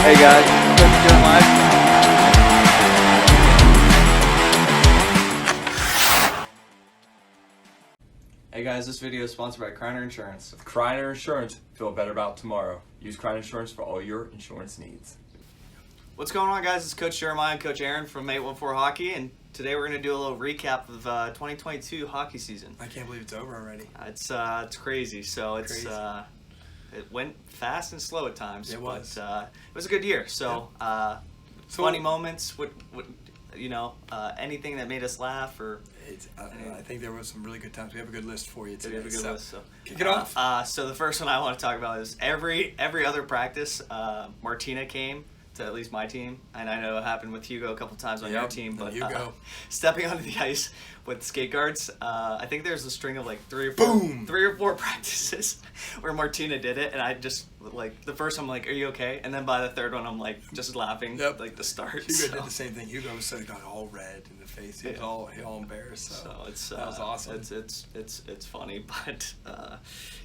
Hey guys, Coach Jeremiah. Hey guys, this video is sponsored by Kreiner Insurance. With Kreiner Insurance, feel better about tomorrow. Use Kreiner Insurance for all your insurance needs. What's going on, guys? It's Coach Jeremiah and Coach Aaron from 814 Hockey, and today we're going to do a little recap of 2022 hockey season. I can't believe it's over already. It's crazy. So it's Crazy. It went fast and slow at times. It was. But, it was a good year. So, funny moments. Anything that made us laugh or. I think there was some really good times. We have a good list for you today. We have a good list. So kick it off. So the first one I want to talk about is every other practice, Martina came to at least my team, and I know it happened with Hugo a couple times on your team. But Hugo. Stepping onto the ice with skate guards, I think there's a string of like three or four practices where Martina did it, and I just like the first one I'm like, "Are you okay?" And then by the third one I'm like just laughing. Yep. Like the start. Hugo did the same thing. Hugo was got all red in the face. He was all embarrassed. So that was awesome. It's funny, but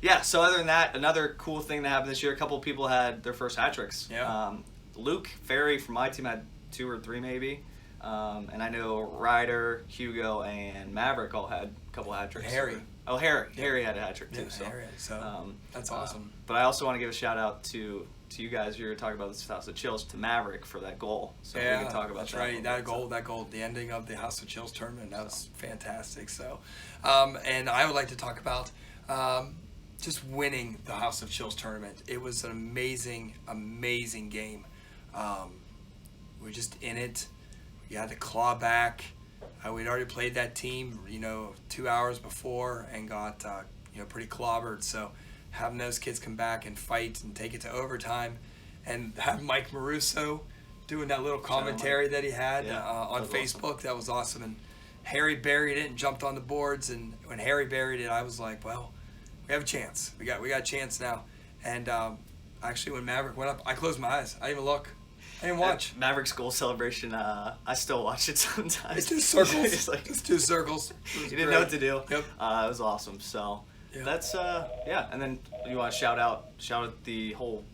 yeah. So other than that, another cool thing that happened this year, a couple of people had their first hat tricks. Yeah. Luke Ferry from my team had 2 or 3 maybe, and I know Ryder, Hugo, and Maverick all had a couple hat tricks. Harry had a hat trick too. That's awesome. But I also want to give a shout out to you guys. You were talking about the House of Chills, to Maverick for that goal. So we can talk about that's that. right. That goal, the ending of the House of Chills tournament, that was fantastic. So, and I would like to talk about just winning the House of Chills tournament. It was an amazing game. We were just in it. We had to claw back. We'd already played that team, 2 hours before and got, pretty clobbered. So having those kids come back and fight and take it to overtime, and have Mike Maruso doing that little commentary that he had on Facebook, awesome. That was awesome. And Harry buried it and jumped on the boards. And when Harry buried it, I was like, well, we have a chance. We got a chance now. And actually, when Maverick went up, I closed my eyes. I didn't even look. I didn't watch. Maverick's goal celebration, I still watch it sometimes. It's just circles. Just 2 circles. You didn't know what to do. Yep. It was awesome. So that's and then you want to shout out the whole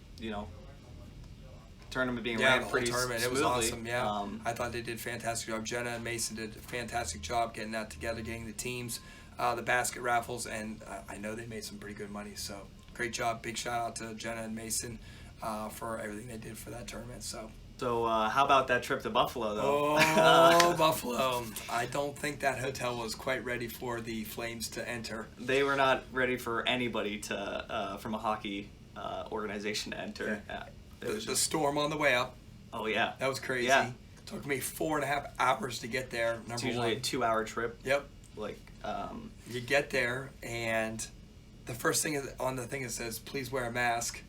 tournament being ran pretty smoothly. It was awesome. Yeah, I thought they did a fantastic job. Jenna and Mason did a fantastic job getting that together, getting the teams, the basket raffles, and I know they made some pretty good money. So great job. Big shout out to Jenna and Mason for everything they did for that tournament. So how about that trip to Buffalo, though? Oh, Buffalo. I don't think that hotel was quite ready for the Flames to enter. They were not ready for anybody to from a hockey organization to enter. Yeah. The storm on the way up. Oh, yeah. That was crazy. Yeah. Took me 4.5 hours to get there. It's usually a 2-hour trip. Yep. You get there, and the first thing is on the thing it says, please wear a mask.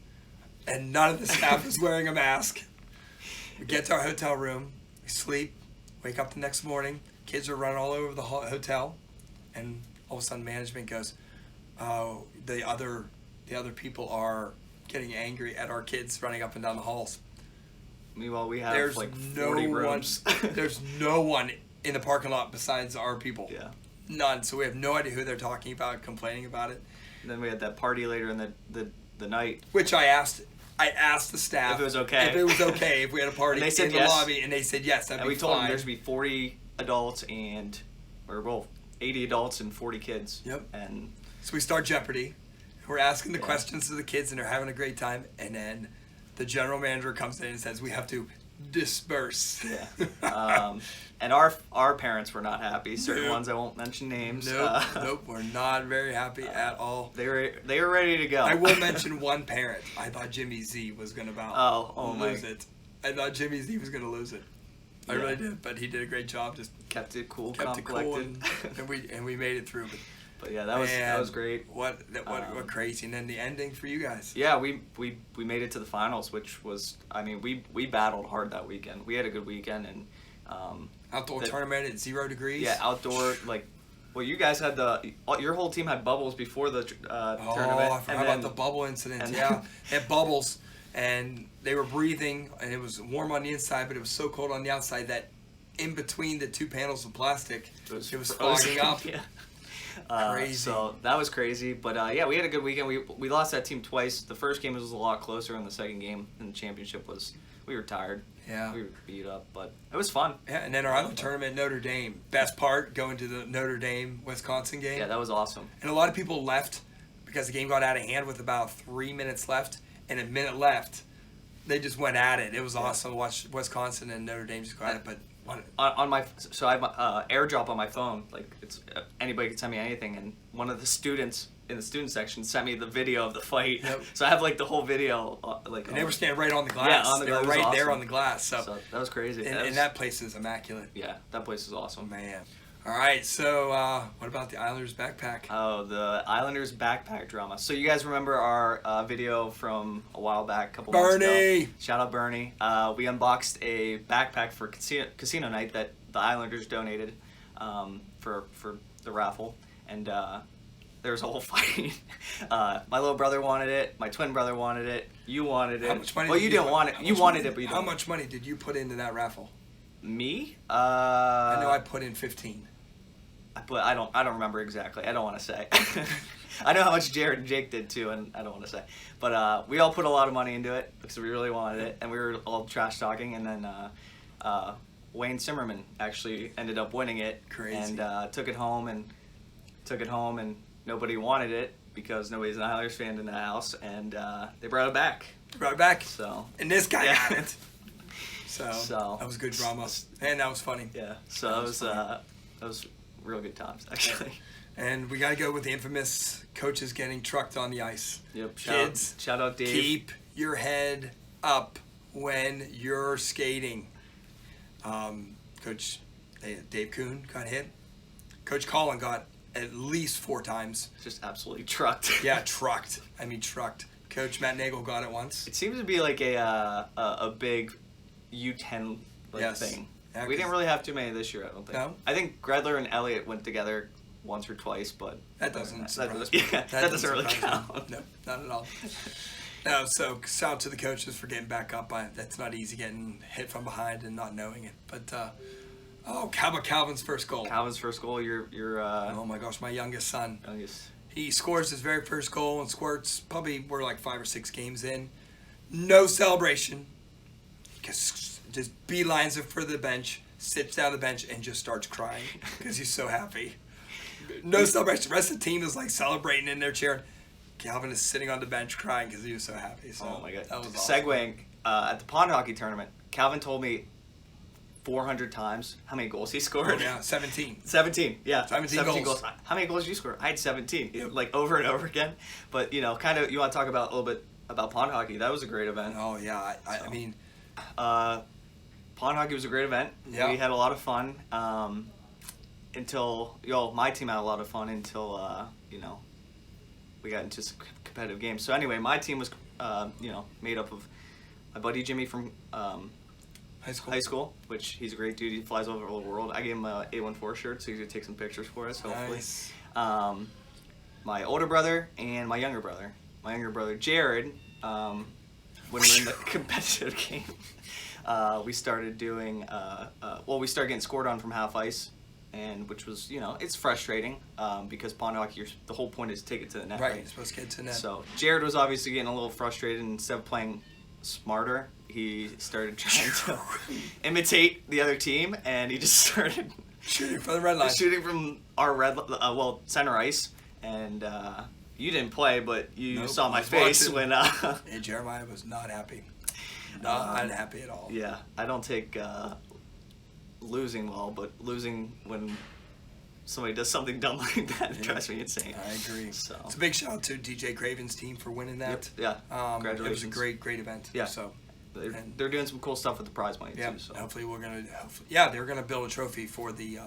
And none of the staff is wearing a mask. We get to our hotel room, we sleep, wake up the next morning, kids are running all over the hotel, and all of a sudden management goes, oh, the other people are getting angry at our kids running up and down the halls. Meanwhile, we have 40 rooms. There's no one in the parking lot besides our people. Yeah. None. So we have no idea who they're talking about, complaining about it. And then we had that party later in the night. Which I asked the staff if it was okay. If we had a party in the yes. lobby, and they said yes. That'd be fine. We told them there should be 40 adults 80 adults and 40 kids. Yep. And so we start Jeopardy. We're asking the questions to the kids, and they're having a great time. And then the general manager comes in and says, "We have to disperse." Yeah. And our parents were not happy. Certain ones, I won't mention names. Nope, we're not very happy at all. They were ready to go. I will mention one parent. I thought Jimmy Z was going to lose it. I thought Jimmy Z was going to lose it. I really did, but he did a great job. Just kept it cool, collected, and we made it through. But yeah, that was great. What crazy! And then the ending for you guys. Yeah, we made it to the finals, which was, we battled hard that weekend. We had a good weekend, and outdoor tournament at 0 degrees. Yeah, outdoor you guys had your whole team had bubbles before the tournament. Oh, I forgot about the bubble incident. Yeah, they had bubbles, and they were breathing, and it was warm on the inside, but it was so cold on the outside that in between the 2 panels of plastic, it was fogging up. Yeah. Crazy. So that was crazy, but we had a good weekend. We lost that team twice. The first game was a lot closer, and the second game in the championship was we were tired. Yeah. We were beat up, but it was fun. Yeah, and then our other tournament, Notre Dame. Best part, going to the Notre Dame Wisconsin game. Yeah, that was awesome. And a lot of people left because the game got out of hand with about 3 minutes left, and a minute left. They just went at it. It was awesome to watch Wisconsin and Notre Dame just go at it. But on my, so I have AirDrop on my phone. Like, it's anybody can send me anything, and one of the students in the student section sent me the video of the fight. Yep. So I have like the whole video. And they were standing right on the glass. Yeah, on the they glass. were right Awesome. there on the glass. So that was crazy. And that place is immaculate. Yeah, that place is awesome. Man. All right, so what about the Islanders backpack? Oh, the Islanders backpack drama. So you guys remember our video from a while back, a couple months ago? Bernie! Shout out Bernie. We unboxed a backpack for casino night that the Islanders donated for the raffle, and there was a whole fight. My little brother wanted it. My twin brother wanted it. You wanted it. How much money? Well, you didn't want it. You wanted it, but you didn't. How much money did you put into that raffle? Me? I know I put in 15. I don't remember exactly. I don't want to say. I know how much Jared and Jake did too, and I don't want to say. But we all put a lot of money into it because we really wanted it, and we were all trash talking. And then Wayne Zimmerman actually ended up winning it. Crazy. And took it home, and nobody wanted it because nobody's an Islanders fan in the house, and they brought it back. Brought it back. So And this guy yeah. got it. So that was good drama, and that was funny. Yeah. So that was real good times actually. And we got to go with the infamous coaches getting trucked on the ice. Yep. Kids, shout out Dave. keep your head up when you're skating. Coach Dave Kuhn got hit. Coach Collin got at least 4 times. Just absolutely trucked. Yeah, trucked. I mean, trucked. Coach Matt Nagel got it once. It seems to be like a big U10 thing. Yeah, We didn't really have too many this year, I don't think. No? I think Gredler and Elliott went together once or twice, but That doesn't that surprise doesn't, me. yeah, that doesn't really surprise me. count. No, not at all. No, so shout out to the coaches for getting back up. That's not easy getting hit from behind and not knowing it. But how about Calvin's first goal? Calvin's first goal, your Oh my gosh, my youngest son. youngest. He scores his very first goal and squirts. Probably we're like 5 or 6 games in. No celebration. Just beelines it for the bench, sits down the bench, and just starts crying because he's so happy. No celebration. The rest of the team is like celebrating in their chair. Calvin is sitting on the bench crying because he was so happy. So Oh my god. that was awesome. Segueing, at the pond hockey tournament, Calvin told me 400 times how many goals he scored. Oh, yeah, 17. 17, yeah. 17 goals. How many goals did you score? I had 17, Yep. like over and over again. But, you want to talk about a little bit about pond hockey. That was a great event. Oh yeah, I mean, Pond hockey was a great event. Yeah. We had a lot of fun until, my team had a lot of fun until, we got into some competitive games. So anyway, my team was, made up of my buddy Jimmy from high school. which he's a great dude. He flies over the whole world. I gave him a 814 shirt, so he's going to take some pictures for us, hopefully. Nice. My older brother and my younger brother. My younger brother, Jared, when we were in the competitive game, we started doing, we started getting scored on from half ice, and which was, it's frustrating because pond hockey, the whole point is to take it to the net, Right, right? you're supposed to get to net. So Jared was obviously getting a little frustrated, and instead of playing smarter, he started trying to imitate the other team, and he just started Shooting from the red line. shooting from our center ice, and you didn't play, but you Nope, saw I my was face watching. when And Jeremiah was not happy. Not happy at all. yeah, I don't take losing well, but losing when somebody does something dumb like that drives me insane. I agree. So It's a big shout out to DJ Craven's team for winning that. Yep, yeah, It was a congratulations. great event. Yeah. So they're doing some cool stuff with the prize money yeah, too. So hopefully they're gonna build a trophy for the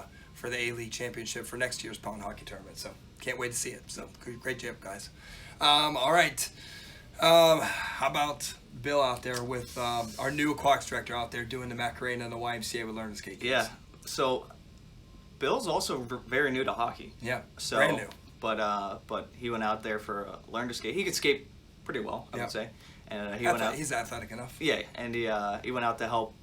A-League championship for next year's pond hockey tournament. So can't wait to see it. So great job, guys. All right. How about Bill out there with our new aquatics director out there doing the Macarena and the YMCA with Learn to Skate? yeah, so Bill's also very new to hockey. Yeah. So, brand new. But he went out there for learn to skate. He could skate pretty well, I Yeah. would say. And he went out. He's athletic enough. Yeah, and he went out to help.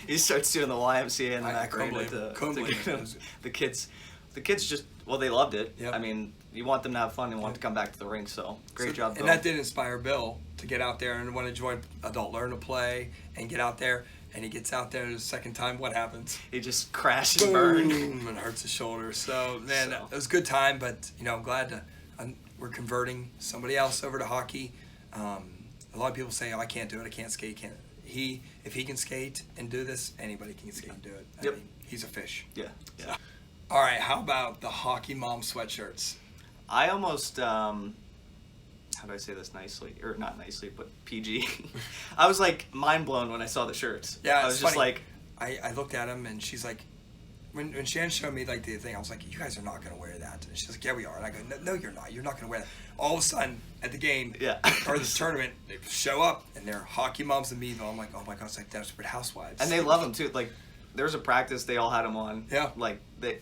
He starts doing the YMCA and the I couldn't Macarena believe it. Couldn't believe it. the kids. The kids just Well, they loved it. Yep. I mean, you want them to have fun and want to come back to the rink, so great job, Bill. And that did inspire Bill to get out there and want to join Adult Learn to Play and get out there. And he gets out there the second time. What happens? He just crashed and burned. Boom, and hurts his shoulder. So, man, it was a good time. But, I'm glad we're converting somebody else over to hockey. A lot of people say, I can't do it. I can't skate. If he can skate and do this, anybody can skate and do it. I mean, he's a fish. Yeah. So. All right, how about the Hockey Mom sweatshirts? I almost, how do I say this nicely? Or not nicely, but PG. I was like mind blown when I saw the shirts. Yeah, I was just funny. like, I looked at them and she's like, when Shannon showed me like the thing, I was like, you guys are not going to wear that. And she's like, yeah, we are. And I go, no, you're not. You're not going to wear that. All of a sudden, at the game or the tournament, they show up and they're Hockey Moms in Meadville. I'm like, oh my God, it's like Desperate Housewives. and they love them too. Like, there was a practice, they all had them on. Yeah. Like, they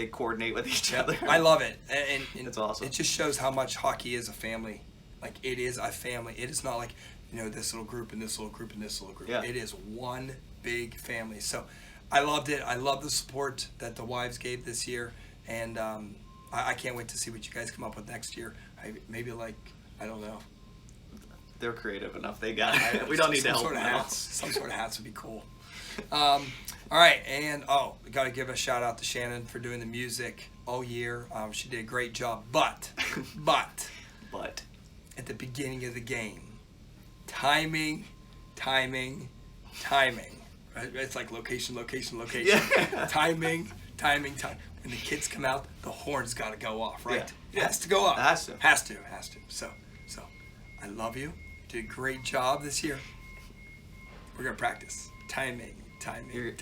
coordinate with each other. I love it. And it's awesome. It just shows how much hockey is a family. Like, it is a family. It is not like, this little group and this little group and this little group. Yeah. It is one big family. So I loved it. I love the support that the wives gave this year. And I can't wait to see what you guys come up with next year. Maybe like, I don't know. They're creative enough. They got it. We don't need to help them out. Some sort of hats would be cool. All right, and we got to give a shout out to Shannon for doing the music all year. She did a great job, but at the beginning of the game, timing. Right? It's like location. Yeah. Timing. When the kids come out, the horn's got to go off, right? Yeah. It has to go off. It has to. Has to. So, I love you. You did a great job this year. We're going to practice. Timing. You're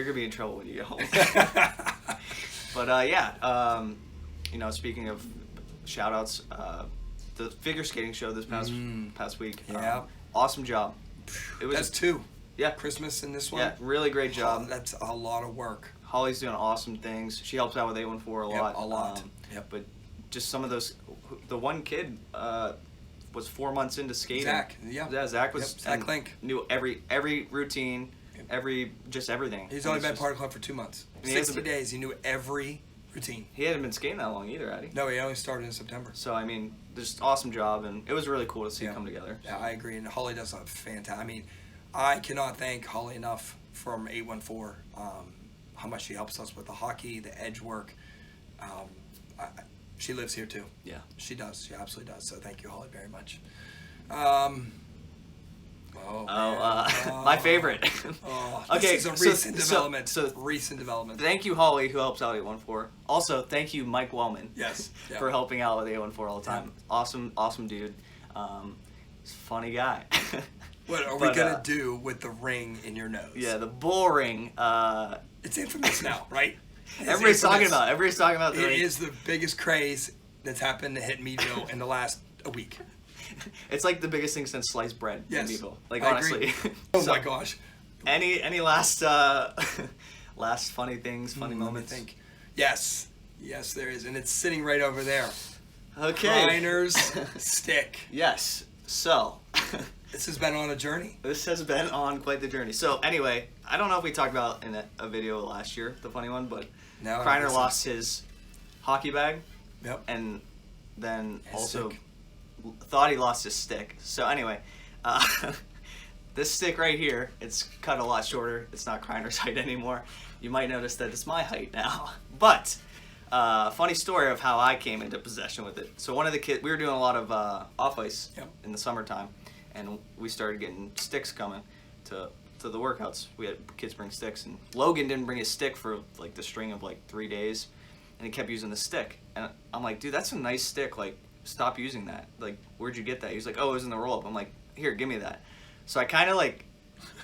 gonna be in trouble when you get home. But speaking of shout outs, the figure skating show this past week. Yeah. Awesome job. That's two. Yeah. Christmas in this one. Yeah, really great job. That's a lot of work. Holly's doing awesome things. She helps out with 814 a lot. A lot. But just some of those, the one kid was 4 months into skating. Zach. Yeah, Zach was. Zach Link. Knew every routine. Everything. He's only been part of the club for 2 months. 60 days, he knew every routine. He hadn't been skating that long either, had he? No, he only started in September. So, I mean, just awesome job, and it was really cool to see it come together. Yeah, I agree, and Holly does a fantastic. I mean, I cannot thank Holly enough from 814, how much she helps us with the hockey, the edge work. She lives here too. Yeah. She does. She absolutely does. So thank you, Holly, very much. My favorite. Okay, this is a recent development. Recent development. Thank you, Holly, who helps out 814. Also, thank you, Mike Wellman. Yes. For helping out with 814 all the time. Yeah. Awesome dude. He's a funny guy. What are we gonna do with the ring in your nose? Yeah, the bull ring. It's infamous now, right? Everybody's talking about the ring. It is the biggest craze that's happened to hit Meadville in the last a week. It's like the biggest thing since sliced bread in Meadville. Like, I honestly. Agree. Oh my gosh. Any last last funny things, funny moments? Let me think. Yes, there is, and it's sitting right over there. Okay. Reiner's stick. Yes. So. This has been on a journey. This has been on quite the journey. So anyway, I don't know if we talked about in a video last year, the funny one, but Kreiner lost his hockey bag. Yep. And then his also stick. Thought he lost his stick. So anyway, this stick right here, it's cut a lot shorter. It's not Kreiner's height anymore. You might notice that it's my height now. But funny story of how I came into possession with it. So one of the kids, we were doing a lot of off ice in the summertime. And we started getting sticks coming to the workouts. We had kids bring sticks, and Logan didn't bring his stick for like the string of like 3 days, and he kept using the stick. And I'm like, dude, that's a nice stick. Like, stop using that. Like, where'd you get that? He's like, oh, it was in the roll up. I'm like, here, give me that. So I kind of like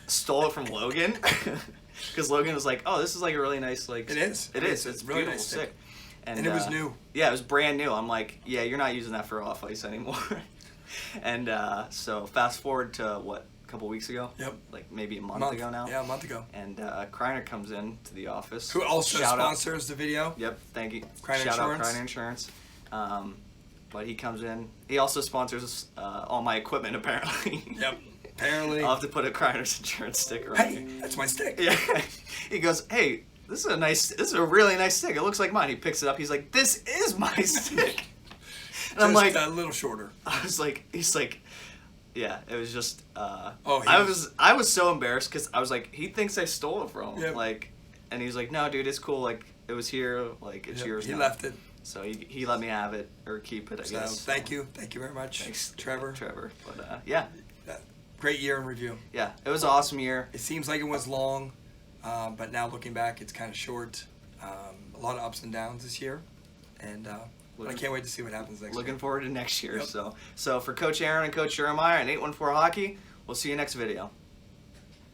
stole it from Logan, because Logan was like, oh, this is like a really nice like. It is. It's a really beautiful nice stick. And it was new. Yeah, it was brand new. I'm like, yeah, you're not using that for off ice anymore. And so fast forward to a couple weeks ago? Yep. Like maybe a month ago now? Yeah, a month ago. And Kreiner comes in to the office. Who also sponsors the video. Yep, thank you. Kreiner Shout Insurance. out Kreiner Insurance. But he comes in. He also sponsors all my equipment, apparently. Yep, apparently. I'll have to put a Kreiner's Insurance sticker on Hey, that's my stick. Yeah. He goes, hey, this is a really nice stick. It looks like mine. He picks it up. He's like, this is my stick. And I'm like, a little shorter. he's like, yeah, it was just, Oh, I was so embarrassed because I was like, he thinks I stole it from him. Yep. Like, and he's like, no, dude, it's cool. Like, it was here. Like, it's yours He now. left it. So he let me have it or keep it, I So guess. thank you very much, Thanks, Trevor. But yeah, Great year in review. yeah, it was an awesome year. It seems like it was long, but now looking back, it's kind of short. A lot of ups and downs this year, and I can't wait to see what happens next Looking year. forward to next year. Yep. So for Coach Aaron and Coach Jeremiah and 814 Hockey, we'll see you next video.